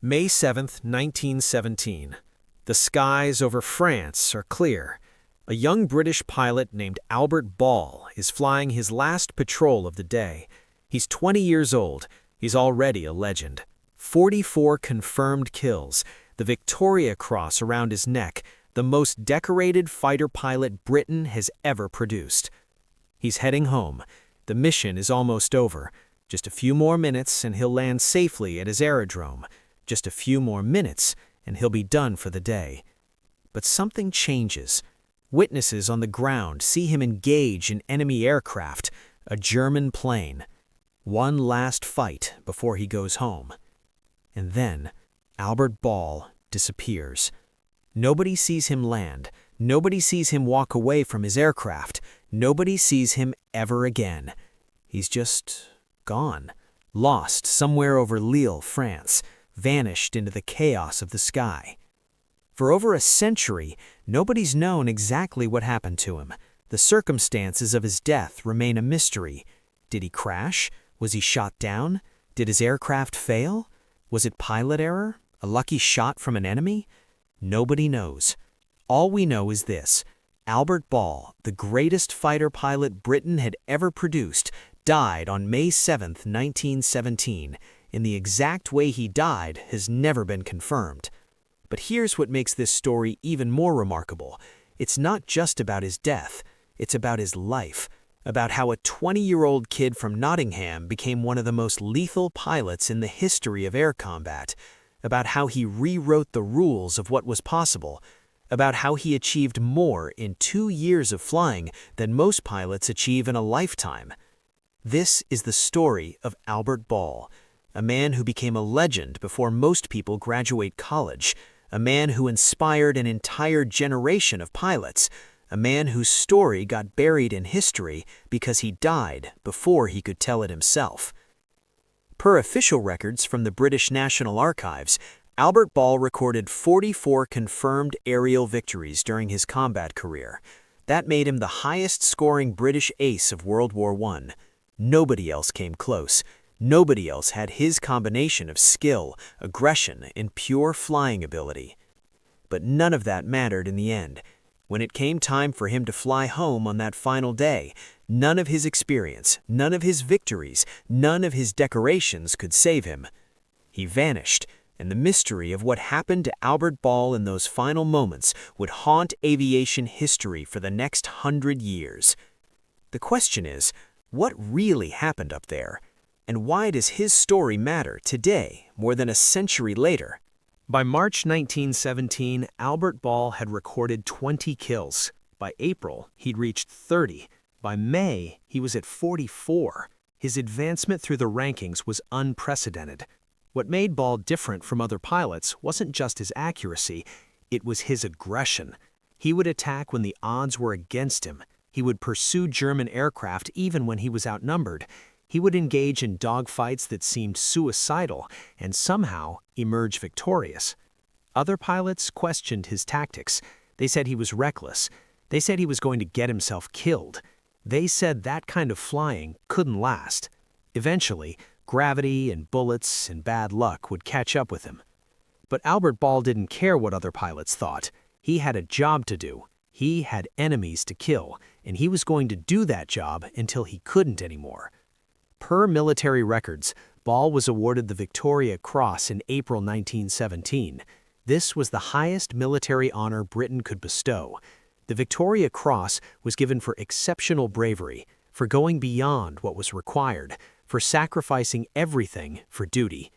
May 7, 1917. The skies over France are clear. A young British pilot named Albert Ball is flying his last patrol of the day. He's 20 years old. He's already a legend. 44 confirmed kills, the Victoria Cross around his neck, the most decorated fighter pilot Britain has ever produced. He's heading home. The mission is almost over. Just a few more minutes and he'll land safely at his aerodrome. Just a few more minutes and he'll be done for the day. But something changes. Witnesses on the ground see him engage in enemy aircraft, a German plane. One last fight before he goes home. And then Albert Ball disappears. Nobody sees him land. Nobody sees him walk away from his aircraft. Nobody sees him ever again. He's just gone. Lost somewhere over Lille, France. Vanished into the chaos of the sky. For over a century, nobody's known exactly what happened to him. The circumstances of his death remain a mystery. Did he crash? Was he shot down? Did his aircraft fail? Was it pilot error? A lucky shot from an enemy? Nobody knows. All we know is this. Albert Ball, the greatest fighter pilot Britain had ever produced, died on May 7, 1917. In the exact way he died has never been confirmed. But here's what makes this story even more remarkable. It's not just about his death. It's about his life. About how a 20-year-old kid from Nottingham became one of the most lethal pilots in the history of air combat. About how he rewrote the rules of what was possible. About how he achieved more in 2 years of flying than most pilots achieve in a lifetime. This is the story of Albert Ball. A man who became a legend before most people graduate college, a man who inspired an entire generation of pilots, a man whose story got buried in history because he died before he could tell it himself. Per official records from the British National Archives, Albert Ball recorded 44 confirmed aerial victories during his combat career. That made him the highest-scoring British ace of World War I. Nobody else came close. Nobody else had his combination of skill, aggression, and pure flying ability. But none of that mattered in the end. When it came time for him to fly home on that final day, none of his experience, none of his victories, none of his decorations could save him. He vanished, and the mystery of what happened to Albert Ball in those final moments would haunt aviation history for the next 100 years. The question is, what really happened up there? And why does his story matter today, more than a century later? By March 1917, Albert Ball had recorded 20 kills. By April, he'd reached 30. By May, he was at 44. His advancement through the rankings was unprecedented. What made Ball different from other pilots wasn't just his accuracy, it was his aggression. He would attack when the odds were against him. He would pursue German aircraft even when he was outnumbered. He would engage in dogfights that seemed suicidal and somehow emerge victorious. Other pilots questioned his tactics. They said he was reckless. They said he was going to get himself killed. They said that kind of flying couldn't last. Eventually, gravity and bullets and bad luck would catch up with him. But Albert Ball didn't care what other pilots thought. He had a job to do. He had enemies to kill, and he was going to do that job until he couldn't anymore. Per military records, Ball was awarded the Victoria Cross in April 1917. This was the highest military honor Britain could bestow. The Victoria Cross was given for exceptional bravery, for going beyond what was required, for sacrificing everything for duty.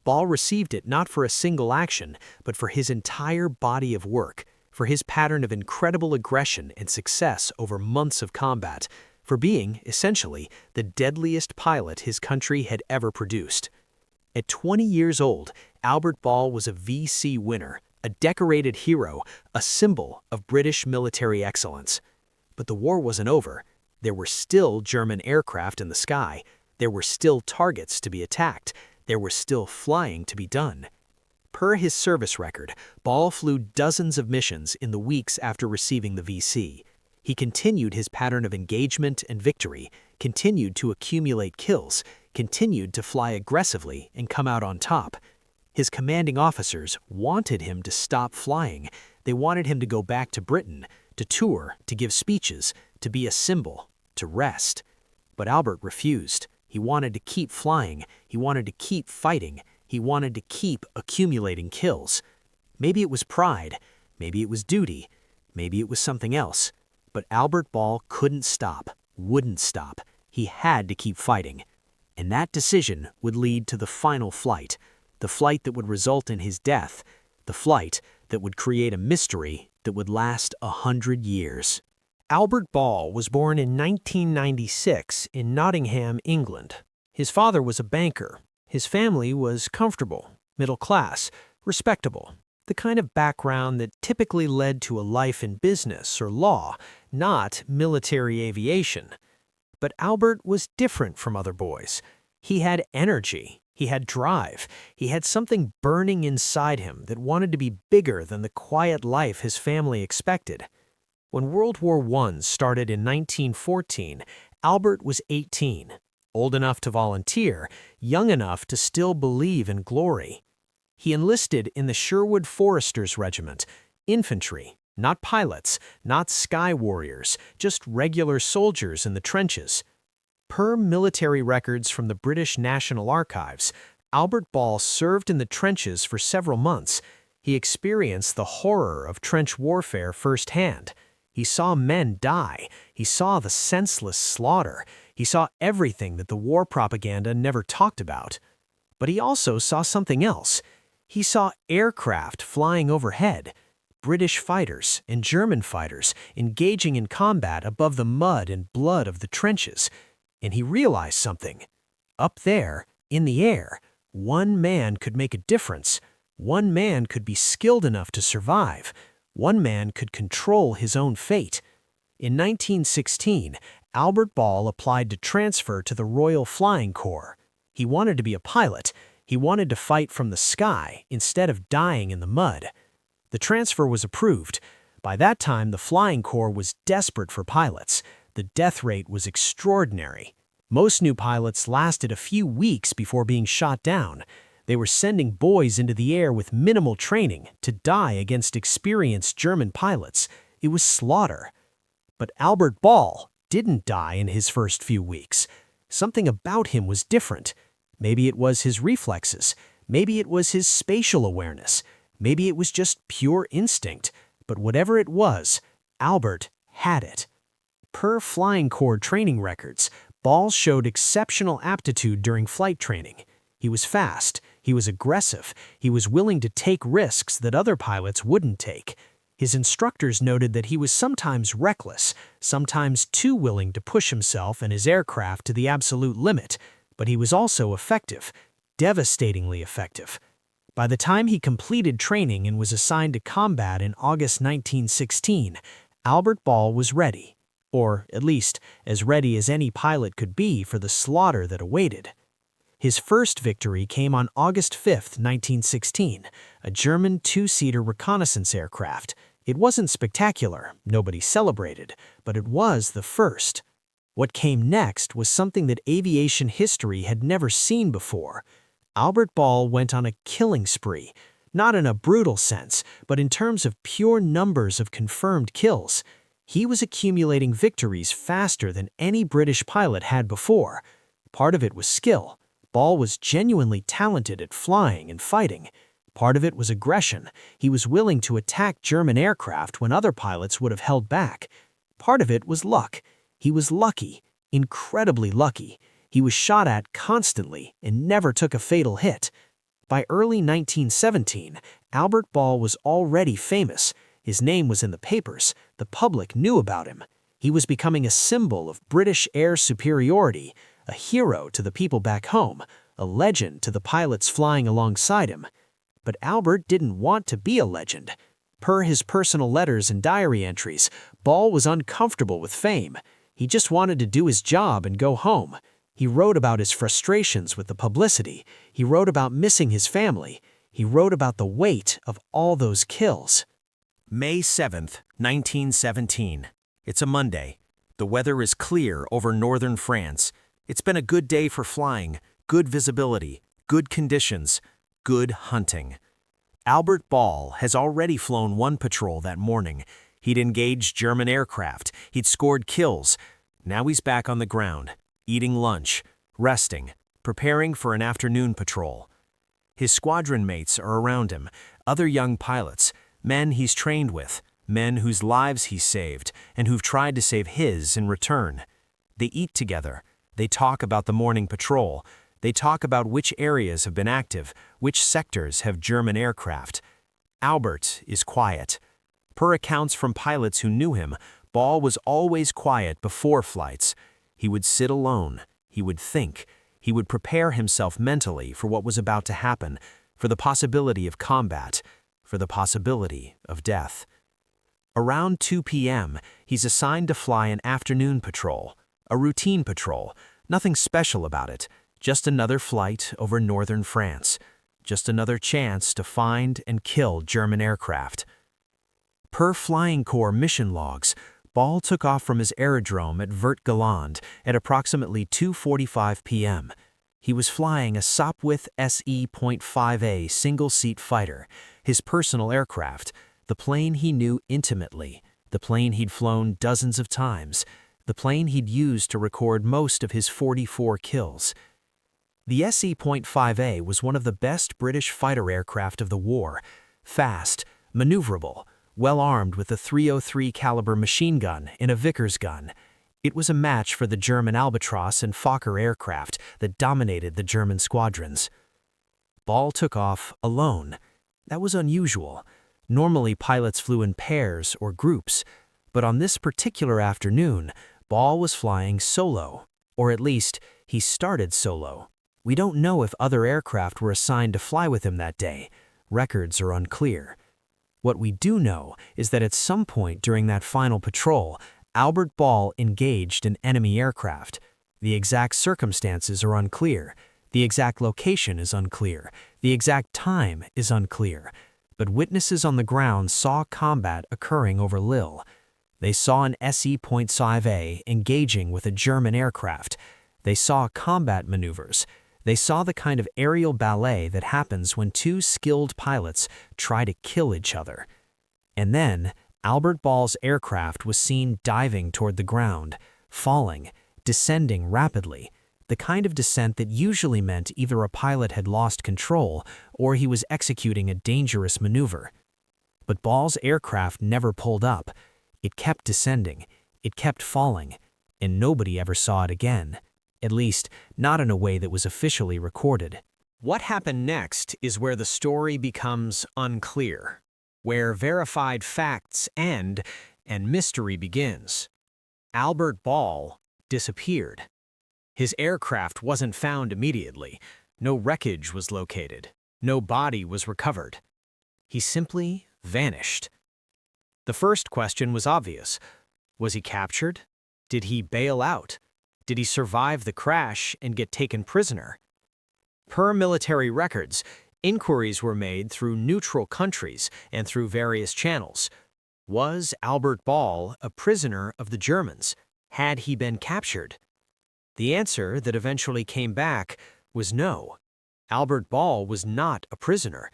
Ball received it not for a single action, but for his entire body of work, for his pattern of incredible aggression and success over months of combat, for being, essentially, the deadliest pilot his country had ever produced. At 20 years old, Albert Ball was a VC winner, a decorated hero, a symbol of British military excellence. But the war wasn't over. There were still German aircraft in the sky. There were still targets to be attacked. There was still flying to be done. Per his service record, Ball flew dozens of missions in the weeks after receiving the VC. He continued his pattern of engagement and victory, continued to accumulate kills, continued to fly aggressively and come out on top. His commanding officers wanted him to stop flying. They wanted him to go back to Britain, to tour, to give speeches, to be a symbol, to rest. But Albert refused. He wanted to keep flying. He wanted to keep fighting. He wanted to keep accumulating kills. Maybe it was pride. Maybe it was duty. Maybe it was something else. But Albert Ball couldn't stop, wouldn't stop. He had to keep fighting. And that decision would lead to the final flight, the flight that would result in his death, the flight that would create a mystery that would last 100 years. Albert Ball was born in 1996 in Nottingham, England. His father was a banker. His family was comfortable, middle class, respectable, the kind of background that typically led to a life in business or law, not military aviation. But Albert was different from other boys. He had energy. He had drive. He had something burning inside him that wanted to be bigger than the quiet life his family expected. When World War I started in 1914, Albert was 18, old enough to volunteer, young enough to still believe in glory. He enlisted in the Sherwood Foresters Regiment, infantry, not pilots, not sky warriors, just regular soldiers in the trenches. Per military records from the British National Archives, Albert Ball served in the trenches for several months. He experienced the horror of trench warfare firsthand. He saw men die. He saw the senseless slaughter. He saw everything that the war propaganda never talked about. But he also saw something else. He saw aircraft flying overhead, British fighters and German fighters engaging in combat above the mud and blood of the trenches. And he realized something. Up there, in the air, one man could make a difference. One man could be skilled enough to survive. One man could control his own fate. In 1916, Albert Ball applied to transfer to the Royal Flying Corps. He wanted to be a pilot. He wanted to fight from the sky instead of dying in the mud. The transfer was approved. By that time, the Flying Corps was desperate for pilots. The death rate was extraordinary. Most new pilots lasted a few weeks before being shot down. They were sending boys into the air with minimal training to die against experienced German pilots. It was slaughter. But Albert Ball didn't die in his first few weeks. Something about him was different. Maybe it was his reflexes. Maybe it was his spatial awareness. Maybe it was just pure instinct. But whatever it was, Albert had it. Per Flying Corps training records, Ball showed exceptional aptitude during flight training. He was fast. He was aggressive. He was willing to take risks that other pilots wouldn't take. His instructors noted that he was sometimes reckless, sometimes too willing to push himself and his aircraft to the absolute limit. But he was also effective, devastatingly effective. By the time he completed training and was assigned to combat in August 1916, Albert Ball was ready, or at least as ready as any pilot could be for the slaughter that awaited. His first victory came on August 5, 1916, a German two-seater reconnaissance aircraft. It wasn't spectacular, nobody celebrated, but it was the first. What came next was something that aviation history had never seen before. Albert Ball went on a killing spree, not in a brutal sense, but in terms of pure numbers of confirmed kills. He was accumulating victories faster than any British pilot had before. Part of it was skill. Ball was genuinely talented at flying and fighting. Part of it was aggression. He was willing to attack German aircraft when other pilots would have held back. Part of it was luck. He was lucky, incredibly lucky. He was shot at constantly and never took a fatal hit. By early 1917, Albert Ball was already famous. His name was in the papers. The public knew about him. He was becoming a symbol of British air superiority, a hero to the people back home, a legend to the pilots flying alongside him. But Albert didn't want to be a legend. Per his personal letters and diary entries, Ball was uncomfortable with fame. He just wanted to do his job and go home. He wrote about his frustrations with the publicity. He wrote about missing his family. He wrote about the weight of all those kills. May 7th, 1917. It's a Monday. The weather is clear over northern France. It's been a good day for flying, good visibility, good conditions. good hunting. Albert Ball has already flown one patrol that morning. He'd engaged German aircraft. He'd scored kills. Now he's back on the ground, eating lunch, resting, preparing for an afternoon patrol. His squadron mates are around him, other young pilots, men he's trained with, men whose lives he's saved and who've tried to save his in return. They eat together. They talk about the morning patrol. They talk about which areas have been active, which sectors have German aircraft. Albert is quiet. Per accounts from pilots who knew him, Ball was always quiet before flights. He would sit alone. He would think. He would prepare himself mentally for what was about to happen, for the possibility of combat, for the possibility of death. Around 2 p.m., he's assigned to fly an afternoon patrol, a routine patrol, nothing special about it, just another flight over northern France, just another chance to find and kill German aircraft. Per Flying Corps mission logs, Ball took off from his aerodrome at Vert Galand at approximately 2:45 p.m. He was flying a Sopwith SE.5a single-seat fighter, his personal aircraft, the plane he knew intimately, the plane he'd flown dozens of times, the plane he'd used to record most of his 44 kills. The SE.5a was one of the best British fighter aircraft of the war, fast, maneuverable, well-armed with a .303 caliber machine gun and a Vickers gun. It was a match for the German Albatros and Fokker aircraft that dominated the German squadrons. Ball took off alone. That was unusual. Normally, pilots flew in pairs or groups, but on this particular afternoon, Ball was flying solo, or at least, he started solo. We don't know if other aircraft were assigned to fly with him that day. Records are unclear. What we do know is that at some point during that final patrol, Albert Ball engaged an enemy aircraft. The exact circumstances are unclear. The exact location is unclear. The exact time is unclear. But witnesses on the ground saw combat occurring over Lille. They saw an SE.5a engaging with a German aircraft. They saw combat maneuvers. They saw the kind of aerial ballet that happens when two skilled pilots try to kill each other. And then, Albert Ball's aircraft was seen diving toward the ground, falling, descending rapidly, the kind of descent that usually meant either a pilot had lost control or he was executing a dangerous maneuver. But Ball's aircraft never pulled up. It kept descending, it kept falling, and nobody ever saw it again. At least, not in a way that was officially recorded. What happened next is where the story becomes unclear, where verified facts end and mystery begins. Albert Ball disappeared. His aircraft wasn't found immediately. No wreckage was located. No body was recovered. He simply vanished. The first question was obvious. Was he captured? Did he bail out? Did he survive the crash and get taken prisoner? Per military records, inquiries were made through neutral countries and through various channels. Was Albert Ball a prisoner of the Germans? Had he been captured? The answer that eventually came back was no. Albert Ball was not a prisoner.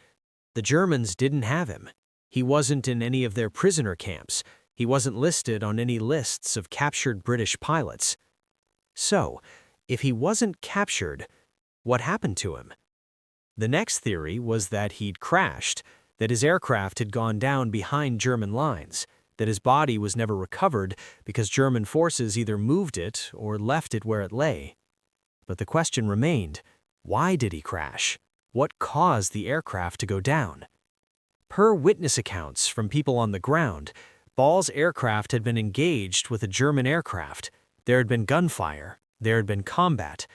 The Germans didn't have him. He wasn't in any of their prisoner camps. He wasn't listed on any lists of captured British pilots. So, if he wasn't captured, what happened to him? The next theory was that he'd crashed, that his aircraft had gone down behind German lines, that his body was never recovered because German forces either moved it or left it where it lay. But the question remained, why did he crash? What caused the aircraft to go down? Per witness accounts from people on the ground, Ball's aircraft had been engaged with a German aircraft. There had been gunfire, there had been combat,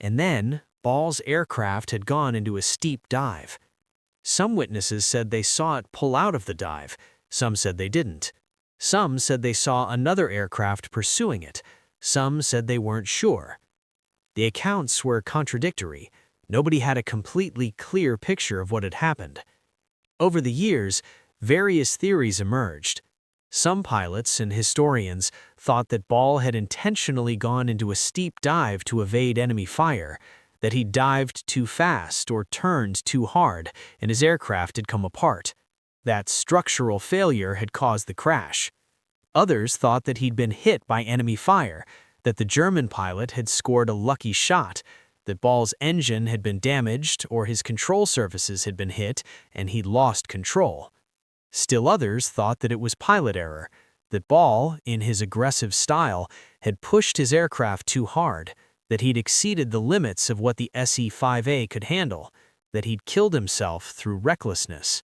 and then Ball's aircraft had gone into a steep dive. Some witnesses said they saw it pull out of the dive. Some said they didn't. Some said they saw another aircraft pursuing it. Some said they weren't sure. The accounts were contradictory. Nobody had a completely clear picture of what had happened. Over the years, various theories emerged. Some pilots and historians thought that Ball had intentionally gone into a steep dive to evade enemy fire. that he dived too fast or turned too hard and his aircraft had come apart, that structural failure had caused the crash. Others thought that he'd been hit by enemy fire, that the German pilot had scored a lucky shot, that Ball's engine had been damaged or his control surfaces had been hit and he'd lost control. Still others thought that it was pilot error, that Ball, in his aggressive style, had pushed his aircraft too hard, that he'd exceeded the limits of what the SE-5a could handle, that he'd killed himself through recklessness.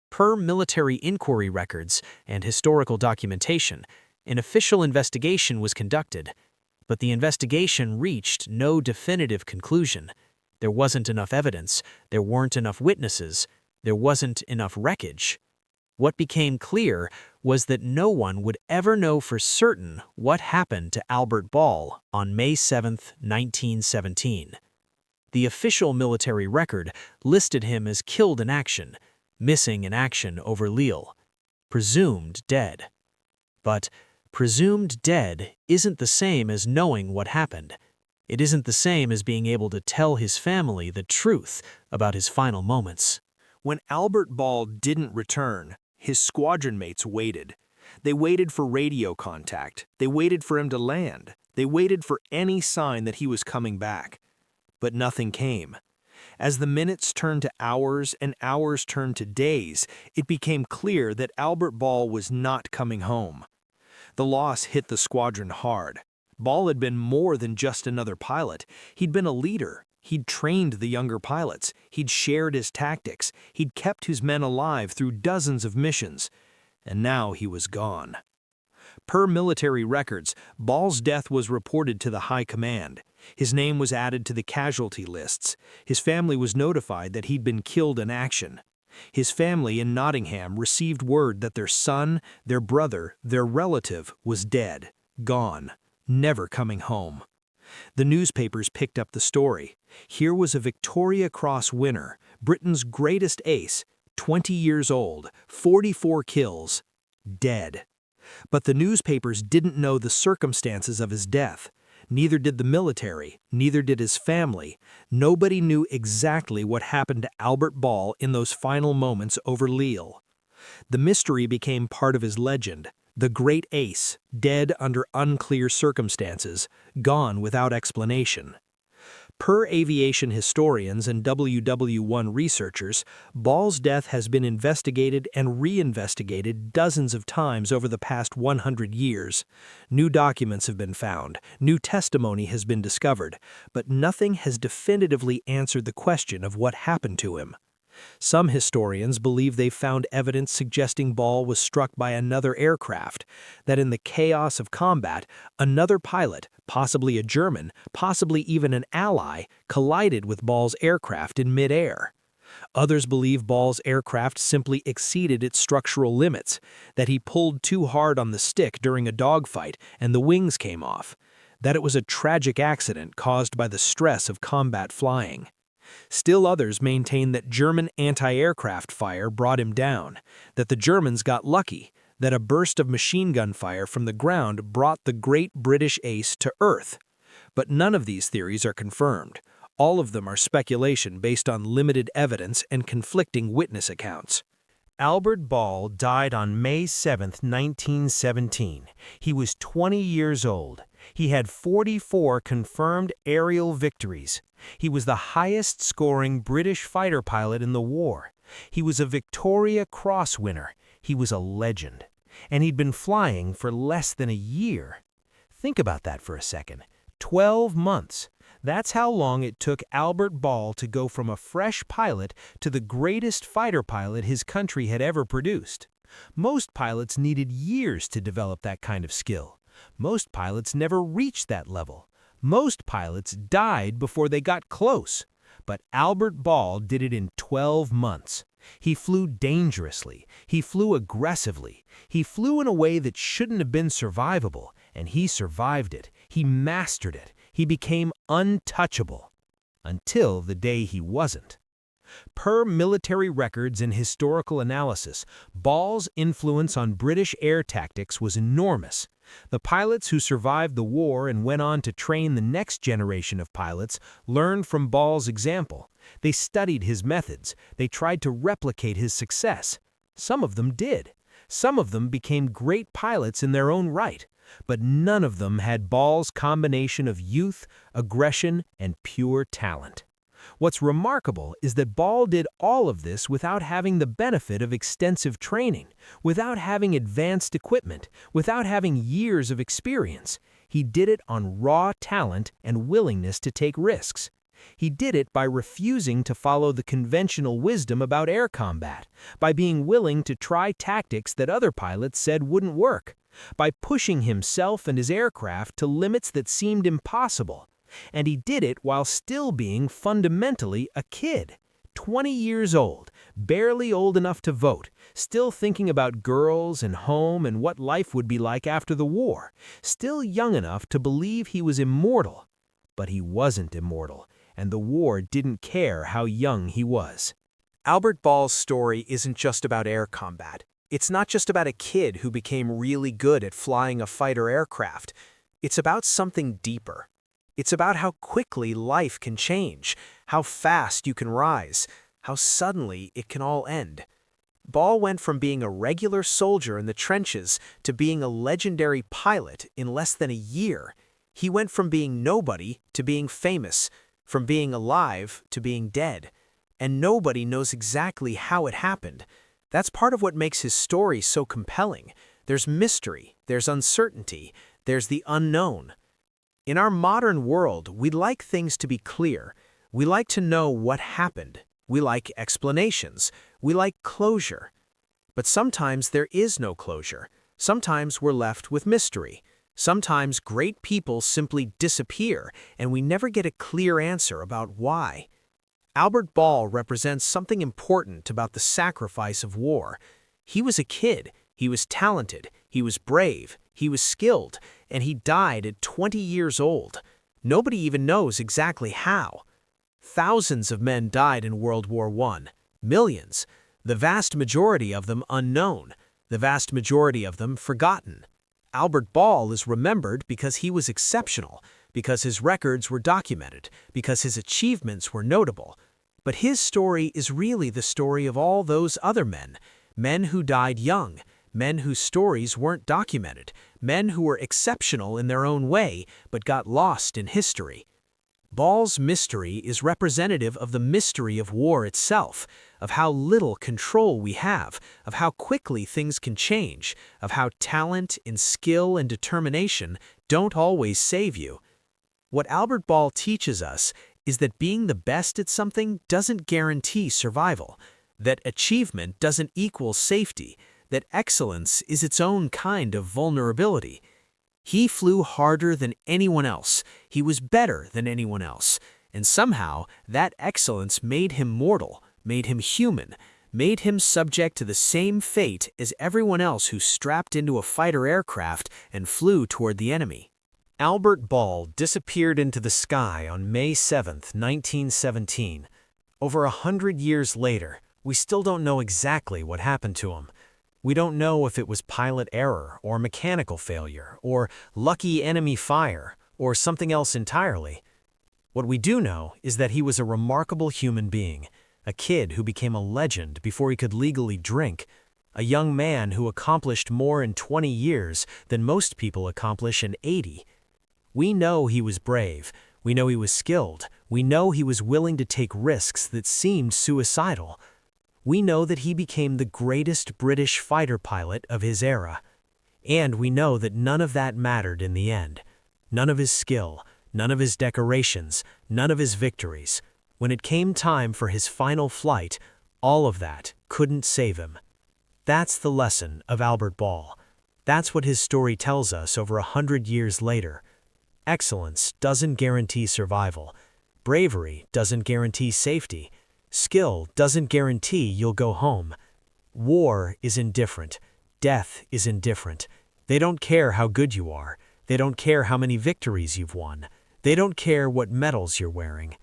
Per military inquiry records and historical documentation, an official investigation was conducted, but the investigation reached no definitive conclusion. There wasn't enough evidence, there weren't enough witnesses, there wasn't enough wreckage. What became clear was that no one would ever know for certain what happened to Albert Ball on May 7, 1917. The official military record listed him as killed in action, missing in action over Lille, presumed dead. But presumed dead isn't the same as knowing what happened. It isn't the same as being able to tell his family the truth about his final moments. When Albert Ball didn't return, his squadron mates waited. They waited for radio contact. They waited for him to land. They waited for any sign that he was coming back. But nothing came. As the minutes turned to hours and hours turned to days, it became clear that Albert Ball was not coming home. The loss hit the squadron hard. Ball had been more than just another pilot. He'd been a leader. He'd trained the younger pilots. He'd shared his tactics. He'd kept his men alive through dozens of missions. And now he was gone. Per military records, Ball's death was reported to the High Command. His name was added to the casualty lists. His family was notified that he'd been killed in action. His family in Nottingham received word that their son, their brother, their relative was dead, gone, never coming home. The newspapers picked up the story. Here was a Victoria Cross winner, Britain's greatest ace, 20 years old, 44 kills, dead. But the newspapers didn't know the circumstances of his death. Neither did the military, neither did his family. Nobody knew exactly what happened to Albert Ball in those final moments over Lille. The mystery became part of his legend. The great ace, dead under unclear circumstances, gone without explanation. Per aviation historians and WW1 researchers, Ball's death has been investigated and reinvestigated dozens of times over the past 100 years. New documents have been found, new testimony has been discovered, but nothing has definitively answered the question of what happened to him. Some historians believe they've found evidence suggesting Ball was struck by another aircraft, that in the chaos of combat, another pilot, possibly a German, possibly even an ally, collided with Ball's aircraft in midair. Others believe Ball's aircraft simply exceeded its structural limits, that he pulled too hard on the stick during a dogfight and the wings came off, that it was a tragic accident caused by the stress of combat flying. Still others maintain that German anti-aircraft fire brought him down, that the Germans got lucky, that a burst of machine gun fire from the ground brought the great British ace to Earth. But none of these theories are confirmed. All of them are speculation based on limited evidence and conflicting witness accounts. Albert Ball died on May 7, 1917. He was 20 years old. He had 44 confirmed aerial victories. He was the highest-scoring British fighter pilot in the war. He was a Victoria Cross winner. He was a legend. And he'd been flying for less than a year. Think about that for a second. 12 months. That's how long it took Albert Ball to go from a fresh pilot to the greatest fighter pilot his country had ever produced. Most pilots needed years to develop that kind of skill. Most pilots never reached that level. Most pilots died before they got close. But Albert Ball did it in 12 months. He flew dangerously. He flew aggressively. He flew in a way that shouldn't have been survivable, and he survived it. He mastered it. He became untouchable. Until the day he wasn't. Per military records and historical analysis, Ball's influence on British air tactics was enormous. The pilots who survived the war and went on to train the next generation of pilots learned from Ball's example. They studied his methods. They tried to replicate his success. Some of them did. Some of them became great pilots in their own right. But none of them had Ball's combination of youth, aggression, and pure talent. What's remarkable is that Ball did all of this without having the benefit of extensive training, without having advanced equipment, without having years of experience. He did it on raw talent and willingness to take risks. He did it by refusing to follow the conventional wisdom about air combat, by being willing to try tactics that other pilots said wouldn't work, by pushing himself and his aircraft to limits that seemed impossible. And he did it while still being fundamentally a kid, 20 years old, barely old enough to vote, still thinking about girls and home and what life would be like after the war, still young enough to believe he was immortal. But he wasn't immortal, and the war didn't care how young he was. Albert Ball's story isn't just about air combat. It's not just about a kid who became really good at flying a fighter aircraft. It's about something deeper. It's about how quickly life can change, how fast you can rise, how suddenly it can all end. Ball went from being a regular soldier in the trenches to being a legendary pilot in less than a year. He went from being nobody to being famous, from being alive to being dead. And nobody knows exactly how it happened. That's part of what makes his story so compelling. There's mystery, there's uncertainty, there's the unknown. In our modern world, we like things to be clear. We like to know what happened. We like explanations. We like closure. But sometimes there is no closure. Sometimes we're left with mystery. Sometimes great people simply disappear, and we never get a clear answer about why. Albert Ball represents something important about the sacrifice of war. He was a kid, he was talented, he was brave, he was skilled, and he died at 20 years old. Nobody even knows exactly how. Thousands of men died in World War I. Millions. The vast majority of them unknown. The vast majority of them forgotten. Albert Ball is remembered because he was exceptional, because his records were documented, because his achievements were notable. But his story is really the story of all those other men, men who died young, men whose stories weren't documented, men who were exceptional in their own way but got lost in history. Ball's mystery is representative of the mystery of war itself, of how little control we have, of how quickly things can change, of how talent and skill and determination don't always save you. What Albert Ball teaches us is that being the best at something doesn't guarantee survival, that achievement doesn't equal safety, that excellence is its own kind of vulnerability. He flew harder than anyone else, he was better than anyone else, and somehow that excellence made him mortal, made him human, made him subject to the same fate as everyone else who strapped into a fighter aircraft and flew toward the enemy. Albert Ball disappeared into the sky on May 7, 1917. Over 100 years later, we still don't know exactly what happened to him. We don't know if it was pilot error or mechanical failure or lucky enemy fire or something else entirely. What we do know is that he was a remarkable human being, a kid who became a legend before he could legally drink, a young man who accomplished more in 20 years than most people accomplish in 80. We know he was brave, we know he was skilled, we know he was willing to take risks that seemed suicidal. We know that he became the greatest British fighter pilot of his era. And we know that none of that mattered in the end. None of his skill, none of his decorations, none of his victories. When it came time for his final flight, all of that couldn't save him. That's the lesson of Albert Ball. That's what his story tells us over 100 years later. Excellence doesn't guarantee survival. Bravery doesn't guarantee safety. Skill doesn't guarantee you'll go home. War is indifferent. Death is indifferent. They don't care how good you are. They don't care how many victories you've won. They don't care what medals you're wearing.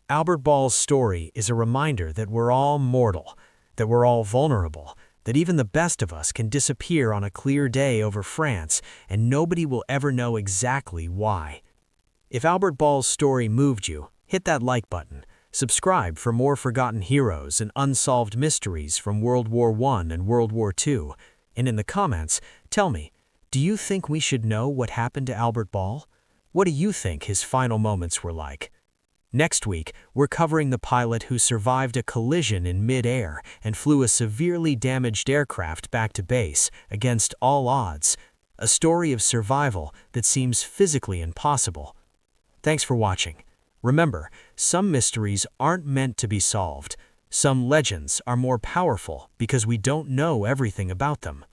Albert Ball's story is a reminder that we're all mortal, that we're all vulnerable, that even the best of us can disappear on a clear day over France, and nobody will ever know exactly why. If Albert Ball's story moved you, hit that like button. Subscribe for more forgotten heroes and unsolved mysteries from World War I and World War II. And in the comments, tell me, do you think we should know what happened to Albert Ball? What do you think his final moments were like? Next week, we're covering the pilot who survived a collision in mid-air and flew a severely damaged aircraft back to base against all odds, a story of survival that seems physically impossible. Thanks for watching. Remember, some mysteries aren't meant to be solved. Some legends are more powerful because we don't know everything about them.